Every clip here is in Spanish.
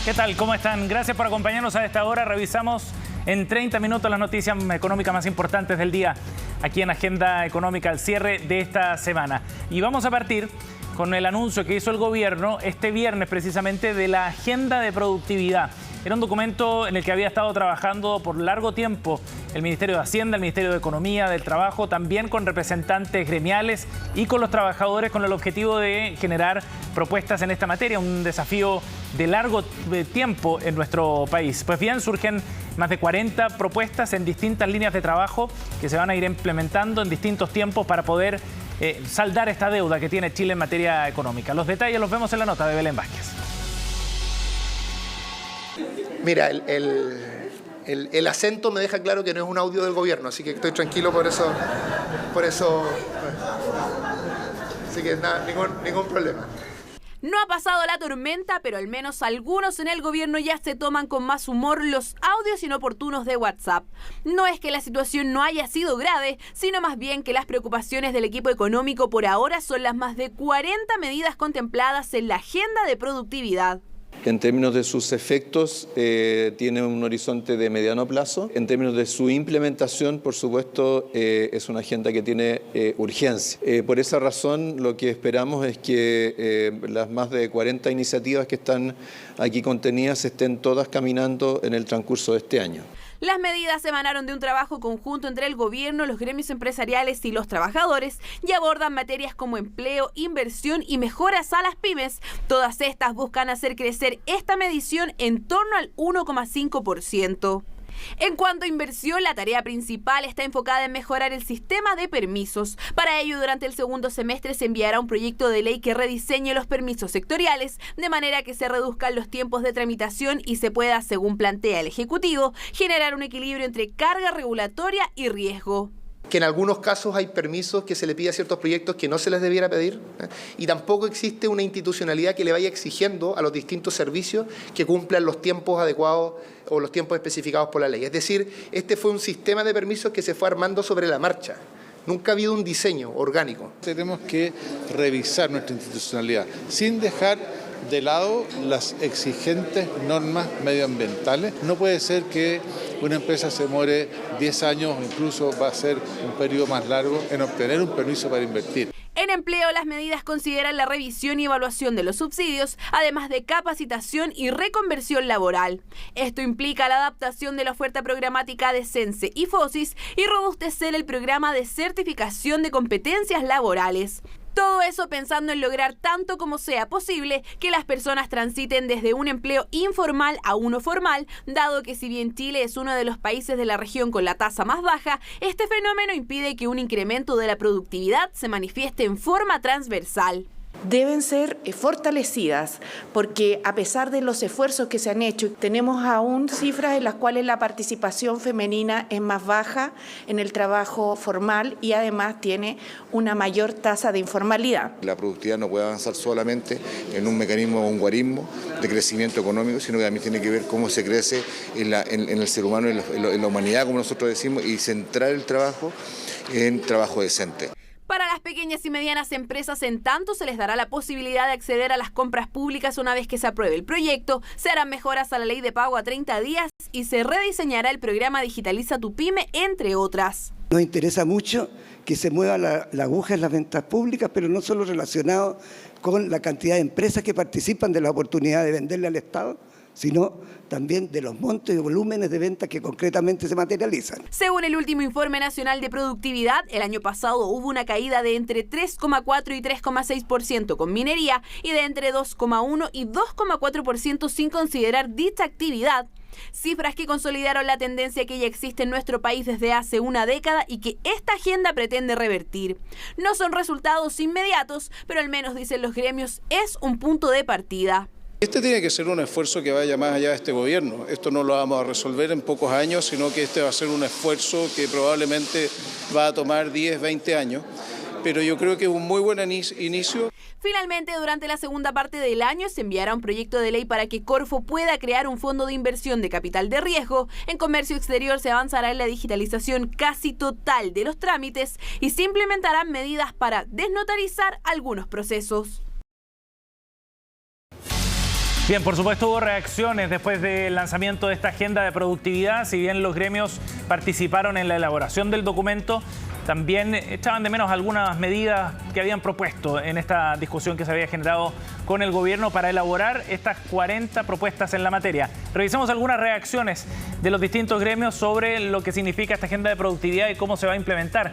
¿Qué tal? ¿Cómo están? Gracias por acompañarnos a esta hora. Revisamos en 30 minutos las noticias económicas más importantes del día aquí en Agenda Económica al cierre de esta semana. Y vamos a partir con el anuncio que hizo el gobierno este viernes precisamente de la Agenda de Productividad. Era un documento en el que había estado trabajando por largo tiempo el Ministerio de Hacienda, el Ministerio de Economía, del Trabajo, también con representantes gremiales y con los trabajadores con el objetivo de generar propuestas en esta materia, un desafío de largo tiempo en nuestro país. Pues bien, surgen más de 40 propuestas en distintas líneas de trabajo que se van a ir implementando en distintos tiempos para poder saldar esta deuda que tiene Chile en materia económica. Los detalles los vemos en la nota de Belén Vázquez. Mira, el acento me deja claro que no es un audio del gobierno, así que estoy tranquilo por eso. Así que nada, ningún problema. No ha pasado la tormenta, pero al menos algunos en el gobierno ya se toman con más humor los audios inoportunos de WhatsApp. No es que la situación no haya sido grave, sino más bien que las preocupaciones del equipo económico por ahora son las más de 40 medidas contempladas en la agenda de productividad. En términos de sus efectos, tiene un horizonte de mediano plazo. En términos de su implementación, por supuesto, es una agenda que tiene urgencia. Por esa razón, lo que esperamos es que las más de 40 iniciativas que están aquí contenidas estén todas caminando en el transcurso de este año. Las medidas emanaron de un trabajo conjunto entre el gobierno, los gremios empresariales y los trabajadores y abordan materias como empleo, inversión y mejoras a las pymes. Todas estas buscan hacer crecer esta medición en torno al 1,5%. En cuanto a inversión, la tarea principal está enfocada en mejorar el sistema de permisos. Para ello, durante el segundo semestre se enviará un proyecto de ley que rediseñe los permisos sectoriales, de manera que se reduzcan los tiempos de tramitación y se pueda, según plantea el Ejecutivo, generar un equilibrio entre carga regulatoria y riesgo. Que en algunos casos hay permisos que se le pide a ciertos proyectos que no se les debiera pedir, y tampoco existe una institucionalidad que le vaya exigiendo a los distintos servicios que cumplan los tiempos adecuados o los tiempos especificados por la ley. Es decir, este fue un sistema de permisos que se fue armando sobre la marcha. Nunca ha habido un diseño orgánico. Tenemos que revisar nuestra institucionalidad sin dejar de lado las exigentes normas medioambientales. No puede ser que una empresa se demore 10 años, incluso va a ser un periodo más largo en obtener un permiso para invertir. En empleo, las medidas consideran la revisión y evaluación de los subsidios, además de capacitación y reconversión laboral. Esto implica la adaptación de la oferta programática de CENSE y FOSIS y robustecer el programa de certificación de competencias laborales. Todo eso pensando en lograr tanto como sea posible que las personas transiten desde un empleo informal a uno formal, dado que si bien Chile es uno de los países de la región con la tasa más baja, este fenómeno impide que un incremento de la productividad se manifieste en forma transversal. Deben ser fortalecidas porque a pesar de los esfuerzos que se han hecho, tenemos aún cifras en las cuales la participación femenina es más baja en el trabajo formal y además tiene una mayor tasa de informalidad. La productividad no puede avanzar solamente en un mecanismo o un guarismo de crecimiento económico, sino que también tiene que ver cómo se crece en el ser humano, en la humanidad, como nosotros decimos, y centrar el trabajo en trabajo decente. Para las pequeñas y medianas empresas, en tanto, se les dará la posibilidad de acceder a las compras públicas una vez que se apruebe el proyecto, se harán mejoras a la ley de pago a 30 días y se rediseñará el programa Digitaliza tu Pyme, entre otras. Nos interesa mucho que se mueva la aguja en las ventas públicas, pero no solo relacionado con la cantidad de empresas que participan de la oportunidad de venderle al Estado, sino también de los montos y volúmenes de ventas que concretamente se materializan. Según el último Informe Nacional de Productividad, el año pasado hubo una caída de entre 3,4 y 3,6% con minería y de entre 2,1 y 2,4% sin considerar dicha actividad. Cifras que consolidaron la tendencia que ya existe en nuestro país desde hace una década y que esta agenda pretende revertir. No son resultados inmediatos, pero al menos, dicen los gremios, es un punto de partida. Este tiene que ser un esfuerzo que vaya más allá de este gobierno. Esto no lo vamos a resolver en pocos años, sino que este va a ser un esfuerzo que probablemente va a tomar 10, 20 años. Pero yo creo que es un muy buen inicio. Finalmente, durante la segunda parte del año se enviará un proyecto de ley para que Corfo pueda crear un fondo de inversión de capital de riesgo. En comercio exterior se avanzará en la digitalización casi total de los trámites y se implementarán medidas para desnotarizar algunos procesos. Bien, por supuesto hubo reacciones después del lanzamiento de esta agenda de productividad. Si bien los gremios participaron en la elaboración del documento, también echaban de menos algunas medidas que habían propuesto en esta discusión que se había generado con el gobierno para elaborar estas 40 propuestas en la materia. Revisemos algunas reacciones de los distintos gremios sobre lo que significa esta agenda de productividad y cómo se va a implementar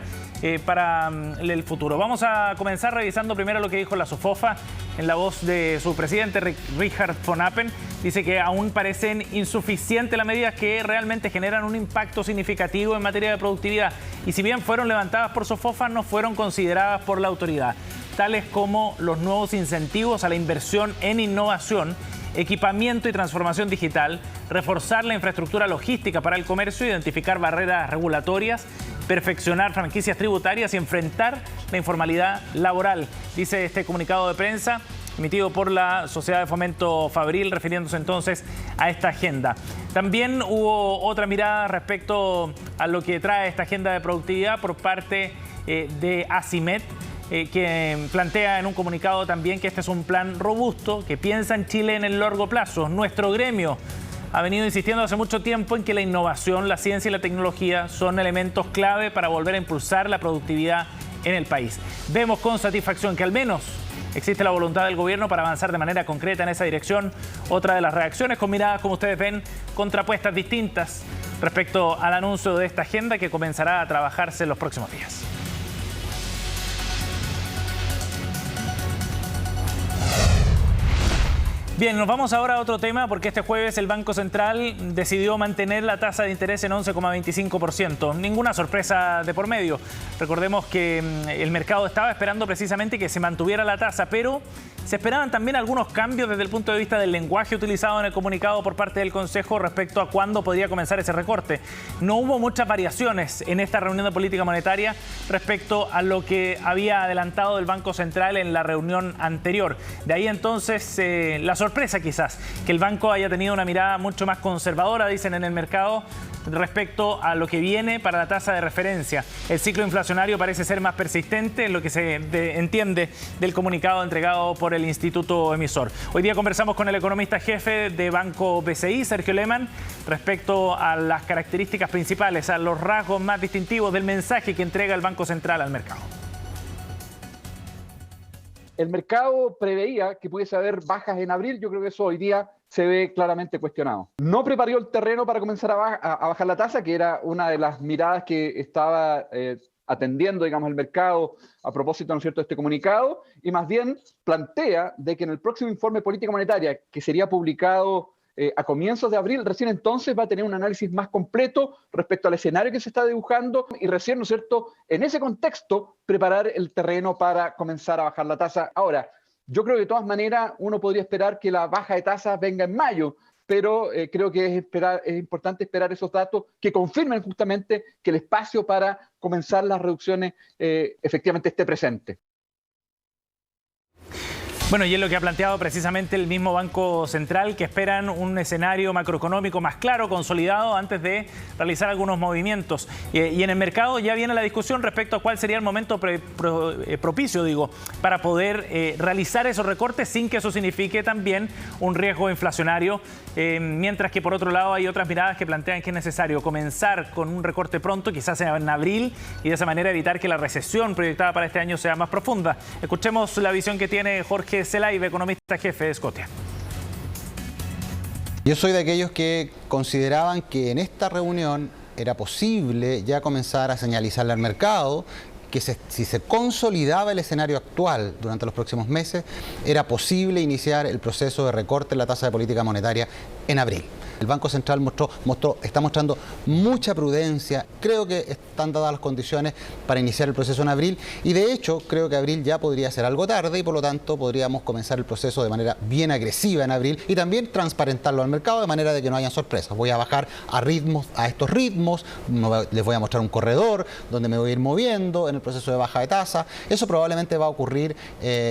para el futuro. Vamos a comenzar revisando primero lo que dijo la SOFOFA en la voz de su presidente, Richard von Appen. Dice que aún parecen insuficientes las medidas que realmente generan un impacto significativo en materia de productividad. Y si bien fueron levantadas por SOFOFA, no fueron consideradas por la autoridad, tales como los nuevos incentivos a la inversión en innovación, equipamiento y transformación digital, reforzar la infraestructura logística para el comercio, identificar barreras regulatorias, perfeccionar franquicias tributarias y enfrentar la informalidad laboral, dice este comunicado de prensa emitido por la Sociedad de Fomento Fabril, refiriéndose entonces a esta agenda. También hubo otra mirada respecto a lo que trae esta agenda de productividad por parte de ACIMET, que plantea en un comunicado también que este es un plan robusto, que piensa en Chile en el largo plazo. Nuestro gremio ha venido insistiendo hace mucho tiempo en que la innovación, la ciencia y la tecnología son elementos clave para volver a impulsar la productividad en el país. Vemos con satisfacción que al menos existe la voluntad del gobierno para avanzar de manera concreta en esa dirección. Otra de las reacciones con miradas, como ustedes ven, contrapuestas distintas respecto al anuncio de esta agenda que comenzará a trabajarse en los próximos días. Bien, nos vamos ahora a otro tema porque este jueves el Banco Central decidió mantener la tasa de interés en 11,25%. Ninguna sorpresa de por medio. Recordemos que el mercado estaba esperando precisamente que se mantuviera la tasa, pero se esperaban también algunos cambios desde el punto de vista del lenguaje utilizado en el comunicado por parte del Consejo respecto a cuándo podría comenzar ese recorte. No hubo muchas variaciones en esta reunión de política monetaria respecto a lo que había adelantado el Banco Central en la reunión anterior. De ahí entonces la sorpresa quizás, que el banco haya tenido una mirada mucho más conservadora, dicen en el mercado, respecto a lo que viene para la tasa de referencia. El ciclo inflacionario parece ser más persistente, en lo que se entiende del comunicado entregado por el instituto emisor. Hoy día conversamos con el economista jefe de Banco BCI, Sergio Lehmann, respecto a las características principales, a los rasgos más distintivos del mensaje que entrega el Banco Central al mercado. El mercado preveía que pudiese haber bajas en abril. Yo creo que eso hoy día se ve claramente cuestionado. No preparó el terreno para comenzar a bajar la tasa, que era una de las miradas que estaba atendiendo, digamos, el mercado a propósito, ¿no es cierto?, de este comunicado, y más bien plantea de que en el próximo informe de política monetaria, que sería publicado a comienzos de abril, recién entonces va a tener un análisis más completo respecto al escenario que se está dibujando y recién, ¿no es cierto?, en ese contexto es el terreno para comenzar a bajar la tasa. Ahora, yo creo que de todas maneras uno podría esperar que la baja de tasas venga en mayo, pero creo que es importante esperar esos datos que confirmen justamente que el espacio para comenzar las reducciones efectivamente esté presente. Bueno, y es lo que ha planteado precisamente el mismo Banco Central, que esperan un escenario macroeconómico más claro, consolidado, antes de realizar algunos movimientos. Y en el mercado ya viene la discusión respecto a cuál sería el momento propicio, para poder realizar esos recortes sin que eso signifique también un riesgo inflacionario, mientras que por otro lado hay otras miradas que plantean que es necesario comenzar con un recorte pronto, quizás en abril, y de esa manera evitar que la recesión proyectada para este año sea más profunda. Escuchemos la visión que tiene Jorge Zelaibe, economista jefe de Scotia. Yo soy de aquellos que consideraban que en esta reunión era posible ya comenzar a señalizarle al mercado que si se consolidaba el escenario actual durante los próximos meses, era posible iniciar el proceso de recorte en la tasa de política monetaria en abril. El Banco Central está mostrando mucha prudencia. Creo que están dadas las condiciones para iniciar el proceso en abril y de hecho creo que abril ya podría ser algo tarde y por lo tanto podríamos comenzar el proceso de manera bien agresiva en abril y también transparentarlo al mercado de manera de que no hayan sorpresas. Voy a bajar a estos ritmos, les voy a mostrar un corredor donde me voy a ir moviendo en el proceso de baja de tasa. Eso probablemente va a ocurrir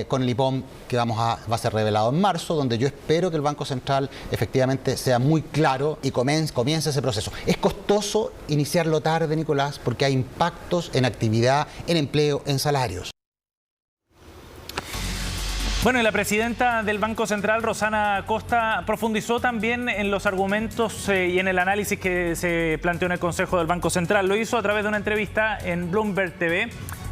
con el IPOM que va a ser revelado en marzo, donde yo espero que el Banco Central efectivamente sea muy claro y comience ese proceso. Es costoso iniciarlo tarde, Nicolás, porque hay impactos en actividad, en empleo, en salarios. Bueno, y la presidenta del Banco Central, Rosana Costa, profundizó también en los argumentos y en el análisis que se planteó en el Consejo del Banco Central. Lo hizo a través de una entrevista en Bloomberg TV,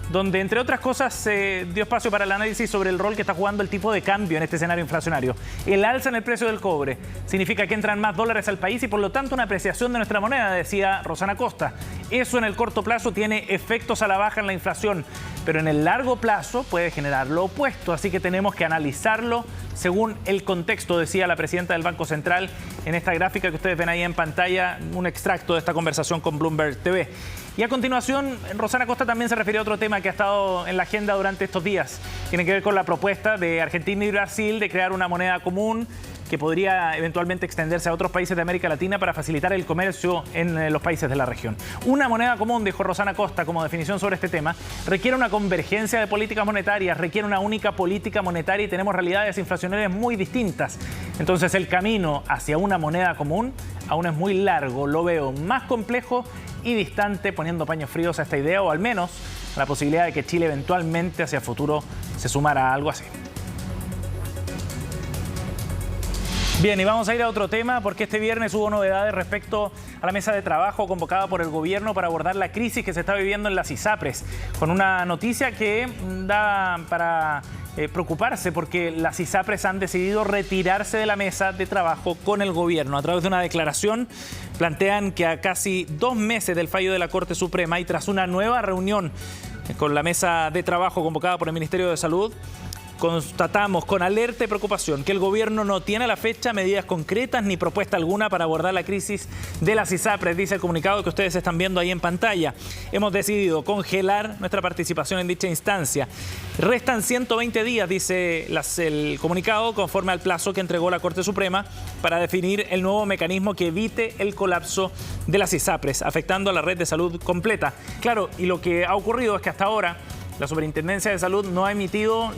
donde, entre otras cosas, dio espacio para el análisis sobre el rol que está jugando el tipo de cambio en este escenario inflacionario. El alza en el precio del cobre significa que entran más dólares al país y, por lo tanto, una apreciación de nuestra moneda, decía Rosana Costa. Eso en el corto plazo tiene efectos a la baja en la inflación, pero en el largo plazo puede generar lo opuesto, así que tenemos que analizarlo según el contexto, decía la presidenta del Banco Central en esta gráfica que ustedes ven ahí en pantalla, un extracto de esta conversación con Bloomberg TV. Y a continuación, Rosana Costa también se refirió a otro tema que ha estado en la agenda durante estos días. Tiene que ver con la propuesta de Argentina y Brasil de crear una moneda común que podría eventualmente extenderse a otros países de América Latina para facilitar el comercio en los países de la región. Una moneda común, dijo Rosana Costa como definición sobre este tema, requiere una convergencia de políticas monetarias, requiere una única política monetaria y tenemos realidades inflacionarias muy distintas. Entonces el camino hacia una moneda común aún es muy largo, lo veo más complejo y distante, poniendo paños fríos a esta idea, o al menos a la posibilidad de que Chile eventualmente hacia el futuro se sumara a algo así. Bien, y vamos a ir a otro tema porque este viernes hubo novedades respecto a la mesa de trabajo convocada por el gobierno para abordar la crisis que se está viviendo en las ISAPRES, con una noticia que da para preocuparse porque las ISAPRES han decidido retirarse de la mesa de trabajo con el gobierno. A través de una declaración plantean que a casi 2 meses del fallo de la Corte Suprema y tras una nueva reunión con la mesa de trabajo convocada por el Ministerio de Salud, constatamos con alerta y preocupación que el gobierno no tiene a la fecha medidas concretas ni propuesta alguna para abordar la crisis de las ISAPRES, dice el comunicado que ustedes están viendo ahí en pantalla. Hemos decidido congelar nuestra participación en dicha instancia. Restan 120 días, dice el comunicado, conforme al plazo que entregó la Corte Suprema para definir el nuevo mecanismo que evite el colapso de las ISAPRES, afectando a la red de salud completa. Claro, y lo que ha ocurrido es que hasta ahora la Superintendencia de Salud no ha emitido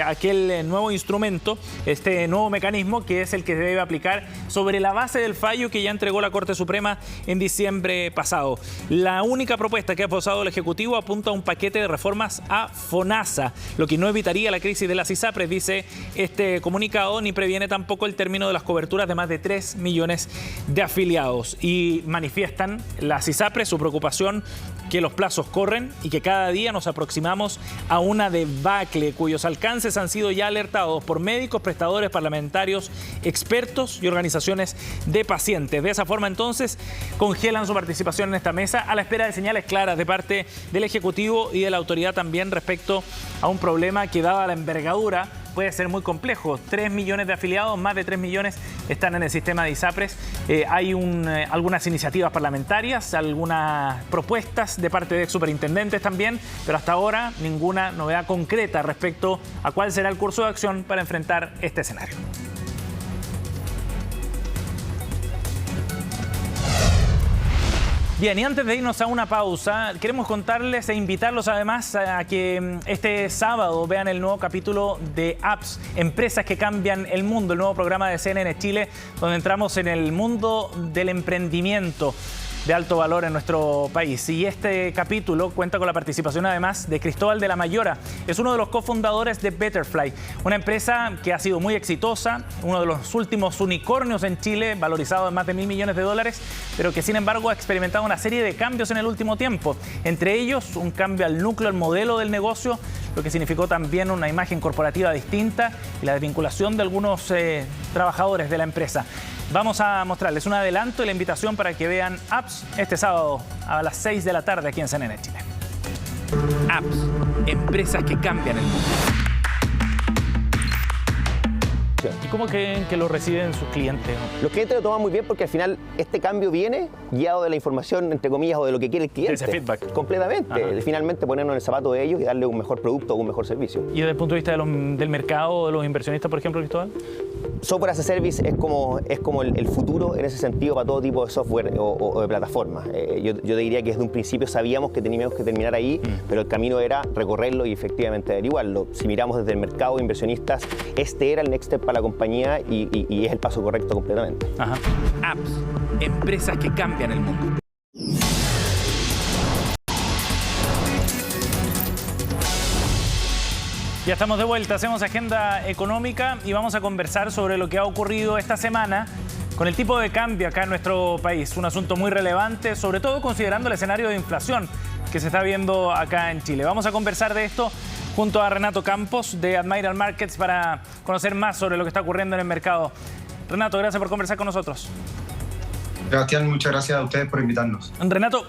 aquel nuevo instrumento, este nuevo mecanismo que es el que se debe aplicar sobre la base del fallo que ya entregó la Corte Suprema en diciembre pasado. La única propuesta que ha posado el Ejecutivo apunta a un paquete de reformas a FONASA, lo que no evitaría la crisis de las ISAPRES, dice este comunicado, ni previene tampoco el término de las coberturas de más de 3 millones de afiliados. Y manifiestan las ISAPRES su preocupación que los plazos corren y que cada día nos aproximamos a una debacle cuyos alcances han sido ya alertados por médicos, prestadores, parlamentarios, expertos y organizaciones de pacientes. De esa forma, entonces, congelan su participación en esta mesa a la espera de señales claras de parte del Ejecutivo y de la autoridad también respecto a un problema que, dada la envergadura, puede ser muy complejo. 3 millones de afiliados, más de 3 millones están en el sistema de ISAPRES. Hay algunas iniciativas parlamentarias, algunas propuestas de parte de superintendentes también, pero hasta ahora ninguna novedad concreta respecto a cuál será el curso de acción para enfrentar este escenario. Bien, y antes de irnos a una pausa, queremos contarles e invitarlos además a que este sábado vean el nuevo capítulo de Apps, Empresas que Cambian el Mundo, el nuevo programa de CNN Chile, donde entramos en el mundo del emprendimiento de alto valor en nuestro país. Y este capítulo cuenta con la participación además de Cristóbal de la Mayora. Es uno de los cofundadores de Betterfly, una empresa que ha sido muy exitosa, uno de los últimos unicornios en Chile, valorizado en más de $1.000 millones, pero que sin embargo ha experimentado una serie de cambios en el último tiempo. Entre ellos, un cambio al núcleo, al modelo del negocio, lo que significó también una imagen corporativa distinta y la desvinculación de algunos trabajadores de la empresa. Vamos a mostrarles un adelanto y la invitación para que vean Apps este sábado a las 6 de la tarde aquí en CNN Chile. Apps, empresas que cambian el mundo. ¿Y cómo creen que lo reciben sus clientes? Los clientes lo toman muy bien porque al final este cambio viene guiado de la información, entre comillas, o de lo que quiere el cliente. Ese feedback. Completamente. Ajá. Finalmente ponernos en el zapato de ellos y darle un mejor producto o un mejor servicio. ¿Y desde el punto de vista del mercado, de los inversionistas, por ejemplo, Cristóbal? Software as a Service es como el futuro en ese sentido para todo tipo de software o de plataformas. Yo te diría que desde un principio sabíamos que teníamos que terminar ahí, pero el camino era recorrerlo y efectivamente averiguarlo. Si miramos desde el mercado de inversionistas, este era el next step para la compañía y es el paso correcto completamente. Ajá. Apps, empresas que cambian el mundo. Ya estamos de vuelta, hacemos agenda económica y vamos a conversar sobre lo que ha ocurrido esta semana con el tipo de cambio acá en nuestro país. Un asunto muy relevante, sobre todo considerando el escenario de inflación que se está viendo acá en Chile. Vamos a conversar de esto junto a Renato Campos de Admiral Markets para conocer más sobre lo que está ocurriendo en el mercado. Renato, gracias por conversar con nosotros. Sebastián, muchas gracias a ustedes por invitarnos. Renato,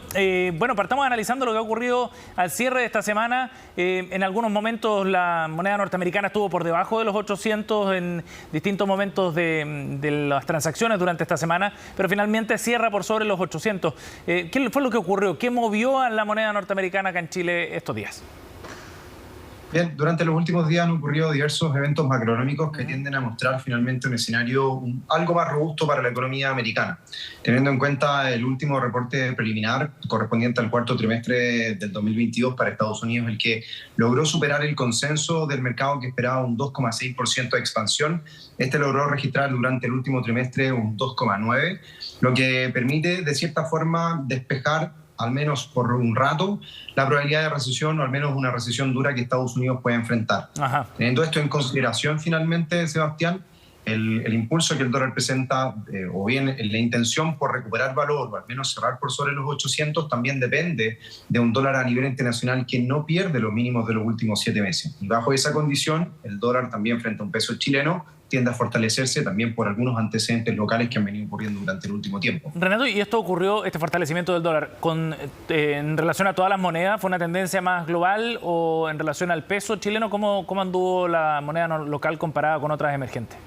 bueno, partamos analizando lo que ha ocurrido al cierre de esta semana. En algunos momentos la moneda norteamericana estuvo por debajo de los 800 en distintos momentos de las transacciones durante esta semana, pero finalmente cierra por sobre los 800. ¿Qué fue lo que ocurrió? ¿Qué movió a la moneda norteamericana acá en Chile estos días? Bien, durante los últimos días han ocurrido diversos eventos macroeconómicos que tienden a mostrar finalmente un escenario algo más robusto para la economía americana. Teniendo en cuenta el último reporte preliminar correspondiente al cuarto trimestre del 2022 para Estados Unidos, el que logró superar el consenso del mercado que esperaba un 2,6% de expansión. Este logró registrar durante el último trimestre un 2,9%, lo que permite de cierta forma despejar al menos por un rato, la probabilidad de recesión o al menos una recesión dura que Estados Unidos puede enfrentar. Ajá. Teniendo esto en consideración, finalmente, Sebastián, el impulso que el dólar presenta, o bien la intención por recuperar valor o al menos cerrar por sobre los 800, también depende de un dólar a nivel internacional que no pierde los mínimos de los últimos 7 meses. Y bajo esa condición, el dólar también frente a un peso chileno tiende a fortalecerse también por algunos antecedentes locales que han venido ocurriendo durante el último tiempo. Renato, ¿y esto ocurrió, este fortalecimiento del dólar, en relación a todas las monedas? ¿Fue una tendencia más global o en relación al peso chileno? ¿Cómo anduvo la moneda local comparada con otras emergentes?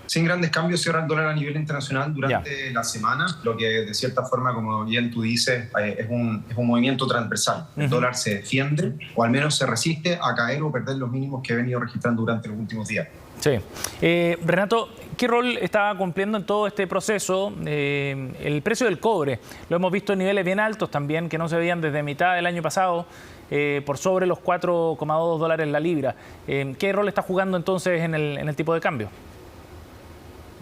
Sin grandes cambios cierra el dólar a nivel internacional durante la semana, lo que de cierta forma, como bien tú dices, es un movimiento transversal. El dólar se defiende o al menos se resiste a caer o perder los mínimos que ha venido registrando durante los últimos días. Sí. Renato, ¿qué rol está cumpliendo en todo este proceso el precio del cobre? Lo hemos visto en niveles bien altos también, que no se veían desde mitad del año pasado, por sobre los $4,2 la libra. ¿Qué rol está jugando entonces en el tipo de cambio?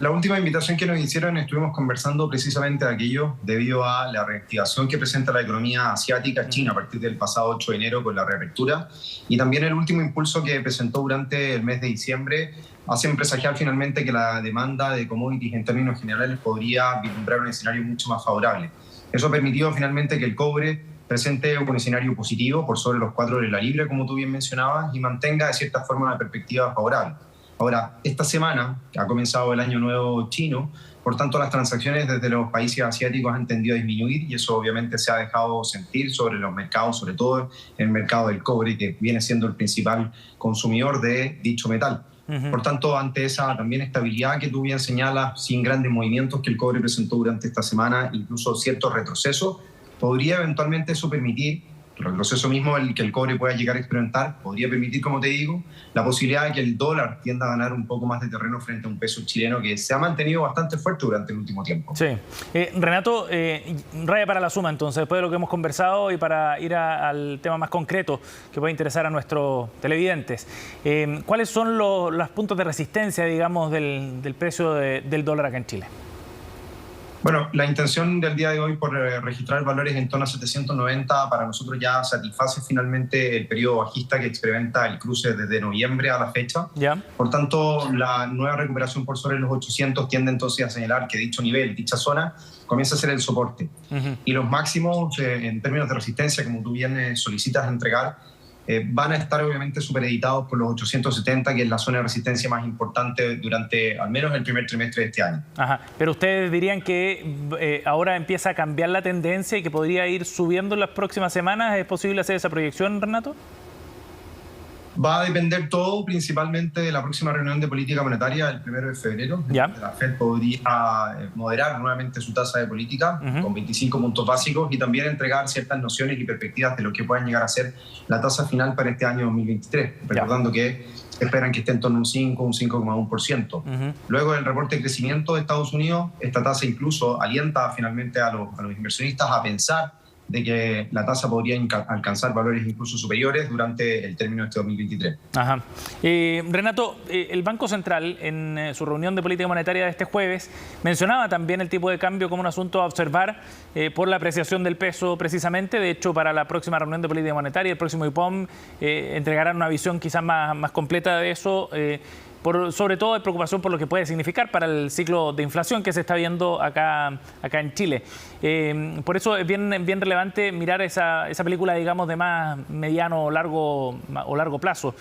La última invitación que nos hicieron estuvimos conversando precisamente de aquello debido a la reactivación que presenta la economía asiática china a partir del pasado 8 de enero con la reapertura y también el último impulso que presentó durante el mes de diciembre hacen presagiar finalmente que la demanda de commodities en términos generales podría vislumbrar un escenario mucho más favorable. Eso ha permitido finalmente que el cobre presente un escenario positivo por sobre los $4 la libra, como tú bien mencionabas, y mantenga de cierta forma una perspectiva favorable. Ahora, esta semana ha comenzado el año nuevo chino, por tanto las transacciones desde los países asiáticos han tendido a disminuir y eso obviamente se ha dejado sentir sobre los mercados, sobre todo el mercado del cobre, que viene siendo el principal consumidor de dicho metal. Por tanto, ante esa también estabilidad que tú bien señalas, sin grandes movimientos que el cobre presentó durante esta semana, incluso ciertos retrocesos, podría eventualmente eso permitir, el retroceso mismo que el cobre pueda llegar a experimentar, podría permitir, como te digo, la posibilidad de que el dólar tienda a ganar un poco más de terreno frente a un peso chileno que se ha mantenido bastante fuerte durante el último tiempo. Sí. Renato, raya para la suma entonces, después de lo que hemos conversado y para ir al tema más concreto que puede interesar a nuestros televidentes. ¿Cuáles son los puntos de resistencia, digamos, del precio del dólar acá en Chile? Bueno, la intención del día de hoy por registrar valores en torno a 790 para nosotros ya satisface finalmente el periodo bajista que experimenta el cruce desde noviembre a la fecha. Por tanto, la nueva recuperación por sobre los 800 tiende entonces a señalar que dicho nivel, dicha zona, comienza a ser el soporte. Y los máximos en términos de resistencia, como tú bien solicitas entregar, van a estar obviamente supereditados por los 870, que es la zona de resistencia más importante durante al menos el primer trimestre de este año. Ajá. Pero ustedes dirían que ahora empieza a cambiar la tendencia y que podría ir subiendo en las próximas semanas. ¿Es posible hacer esa proyección, Renato? Va a depender todo principalmente de la próxima reunión de política monetaria el 1 de febrero. La Fed podría moderar nuevamente su tasa de política con 25 puntos básicos y también entregar ciertas nociones y perspectivas de lo que puedan llegar a ser la tasa final para este año 2023. Recordando que esperan que esté en torno a un 5, un 5,1%. Luego del reporte de crecimiento de Estados Unidos, esta tasa incluso alienta finalmente a los inversionistas a pensar de que la tasa podría alcanzar valores incluso superiores durante el término de este 2023. Ajá. Renato, el Banco Central en su reunión de política monetaria de este jueves mencionaba también el tipo de cambio como un asunto a observar por la apreciación del peso precisamente. De hecho, para la próxima reunión de política monetaria, el próximo IPOM, entregarán una visión quizás más completa de eso. Sobre todo de preocupación por lo que puede significar para el ciclo de inflación que se está viendo acá en Chile. Por eso es bien relevante mirar esa película, digamos, de más mediano o largo plazo.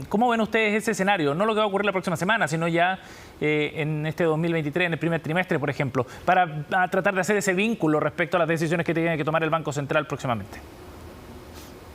¿Cómo ven ustedes ese escenario? No lo que va a ocurrir la próxima semana, sino ya en este 2023, en el primer trimestre, por ejemplo, para tratar de hacer ese vínculo respecto a las decisiones que tiene que tomar el Banco Central próximamente.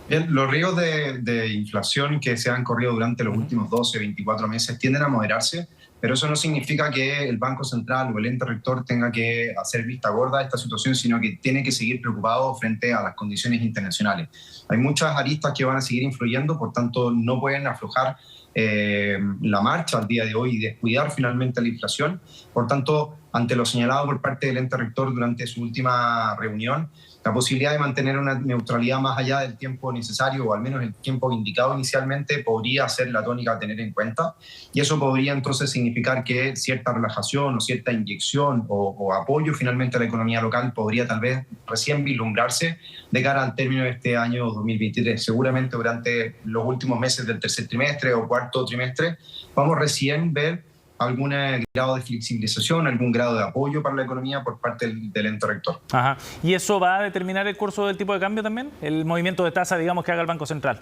Bien, los riesgos de inflación que se han corrido durante los últimos 12, 24 meses tienden a moderarse, pero eso no significa que el Banco Central o el ente rector tenga que hacer vista gorda a esta situación, sino que tiene que seguir preocupado frente a las condiciones internacionales. Hay muchas aristas que van a seguir influyendo, por tanto no pueden aflojar la marcha al día de hoy y descuidar finalmente la inflación. Por tanto, ante lo señalado por parte del ente rector durante su última reunión, la posibilidad de mantener una neutralidad más allá del tiempo necesario, o al menos el tiempo indicado inicialmente, podría ser la tónica a tener en cuenta. Y eso podría entonces significar que cierta relajación o cierta inyección o apoyo finalmente a la economía local podría tal vez recién vislumbrarse de cara al término de este año 2023. Seguramente durante los últimos meses del tercer trimestre o cuarto trimestre vamos recién a ver algún grado de flexibilización, algún grado de apoyo para la economía por parte del ente rector. Ajá. ¿Y eso va a determinar el curso del tipo de cambio también? ¿El movimiento de tasa, digamos, que haga el Banco Central?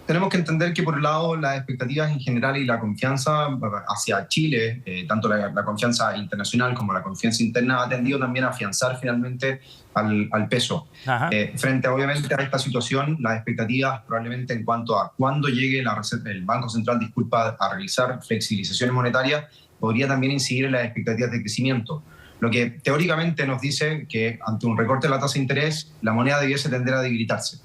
Tenemos que entender que por un lado las expectativas en general y la confianza hacia Chile, tanto la confianza internacional como la confianza interna, ha tendido también a afianzar finalmente al peso. Frente obviamente a esta situación, las expectativas probablemente en cuanto a cuándo llegue el Banco Central a realizar flexibilizaciones monetarias, podría también incidir en las expectativas de crecimiento. Lo que teóricamente nos dice que ante un recorte de la tasa de interés, la moneda debiese tender a debilitarse.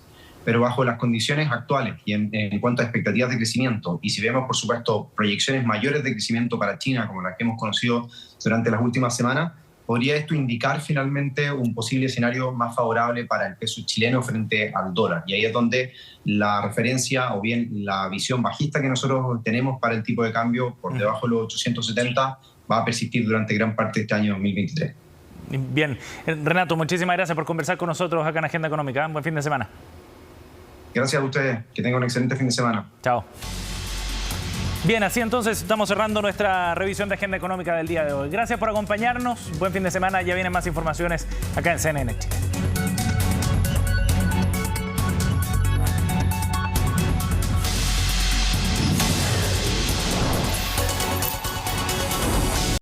Pero bajo las condiciones actuales y en cuanto a expectativas de crecimiento, y si vemos, por supuesto, proyecciones mayores de crecimiento para China, como las que hemos conocido durante las últimas semanas, podría esto indicar finalmente un posible escenario más favorable para el peso chileno frente al dólar. Y ahí es donde la referencia o bien la visión bajista que nosotros tenemos para el tipo de cambio por debajo de los 870 va a persistir durante gran parte de este año 2023. Bien. Renato, muchísimas gracias por conversar con nosotros acá en Agenda Económica. Buen fin de semana. Gracias a ustedes. Que tengan un excelente fin de semana. Chao. Bien, así entonces estamos cerrando nuestra revisión de Agenda Económica del día de hoy. Gracias por acompañarnos. Buen fin de semana. Ya vienen más informaciones acá en CNN Chile.